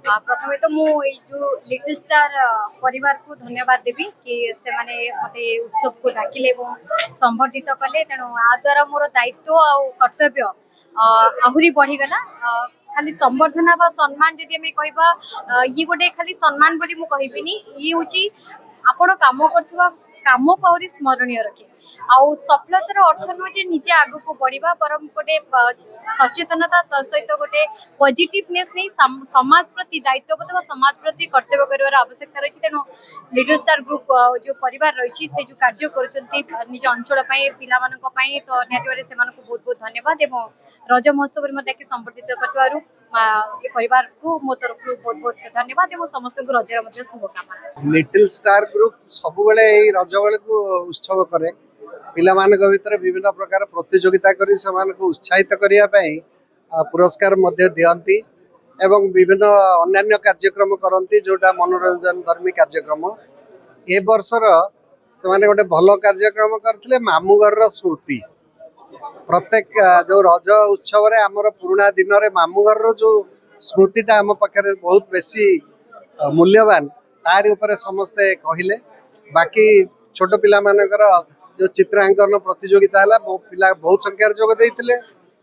प्रथमे तो मु जो लिटिल स्टार परिवार को धन्यवाद देवी कि से माने मते उत्सव को डाकिले संबर्धित कले तेणु आ द्वारा मोर दायित्व आ कर्तव्य आहुरी बढ़ी गला। खाली संबर्धना बा सम्मान जदि हमें कहबा ये गोटे खाली सम्मान बोली मु कहबिनी ये होची आपण काम करथुवा काम को आहुरी स्मरणीय रखे आउ सफलतार अर्थ नुह जे निजे आगु को बढ़िबा परम गोटे सचेतनता सहित गोटे पॉजिटिवनेस नहीं समाज प्रति दायित्वबोध समाज प्रति कर्तव्य कर आवश्यकता रही। तेणु लिटिल स्टार ग्रुप जो परिवार रही से जो कार्य कर निज अंचल पाई तो निहत से बहुत बहुत धन्यवाद एवं रज महोत्सव में संबर्धित कर परिवार को मो तरफ बहुत बहुत धन्यवाद एवं समस्त रजर शुभकामना। लिटिल स्टार ग्रुप सब रज बेल को उत्सव करे पिला भितर विभिन्न प्रकार प्रतियोगिता करी को उत्साहित करने पुरस्कार दियंती एवं विभिन्न अन्य कार्यक्रम करती जोटा मनोरंजन धर्मी कार्यक्रम ए वर्षर से गोटे भल कार्यक्रम करते मामूघर स्मृति प्रत्येक जो रज उत्सव आमर पुराणा दिन में मामूघर जो स्मृतिटा आम पाखे बहुत बेसी मूल्यवान तार ऊपर समस्ते कहले बाकी छोट पिला मानकर जो चित्रांकन प्रतियोगिता है पिला बहुत संख्यार जोग देते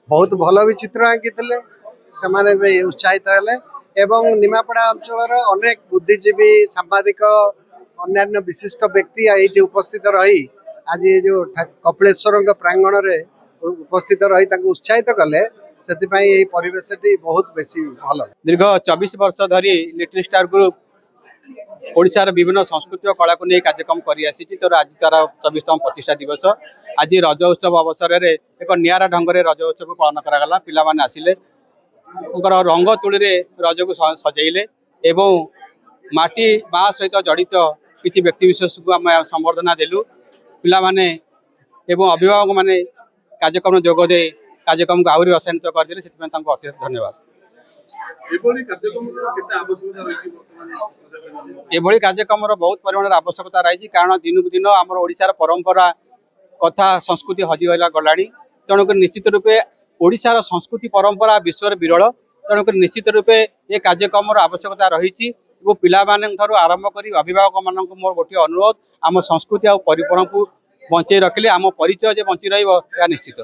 बहुत भल भी चित्र आंकी से उत्साहित हेले एवं निमापड़ा अंचल अनेक बुद्धिजीवी सांबादिक अन्य विशिष्ट व्यक्ति ये उपस्थित रही आज ये जो कपिलेश्वर प्रांगण में उपस्थित रही उत्साहित कले से परिवेश बहुत बेसी भल। दीर्घ 24 वर्ष धरी लिटिल स्टार ग्रुप ओडिशार विभिन्न संस्कृति और कला को नहीं कार्यक्रम कर तो आज तार 24तम प्रतिष्ठा दिवस आज रज उत्सव अवसर में एक निरा ढंग से रज उत्सव पालन कराला पिला माने आसिले रंग तुली रज को सजेले एवं माटी बाँ सहित जड़ित किसी व्यक्तिविशेष को आम संबर्धना देलु पिला माने एवं अभिभावक माने कार्यक्रम जोग दे कार्यक्रम को आहरी रसायनित करदे से अत्यंत धन्यवाद। एभली कार्यक्रम बहुत परिमाण आवश्यकता रही कारण दिन को दिन आम ओडिशार परंपरा कथा संस्कृति हजिगला गला तेणुक निश्चित रूपे ओडिशार संस्कृति परंपरा विश्व विरल तेणुक निश्चित रूपे ये कार्यक्रम आवश्यकता रही पिला आरंभ कर अभिभावक मान मोर गोटे अनुरोध आम संस्कृति और परिपर को बंचे रखिले आम परिचय जे बंची रहा निश्चित।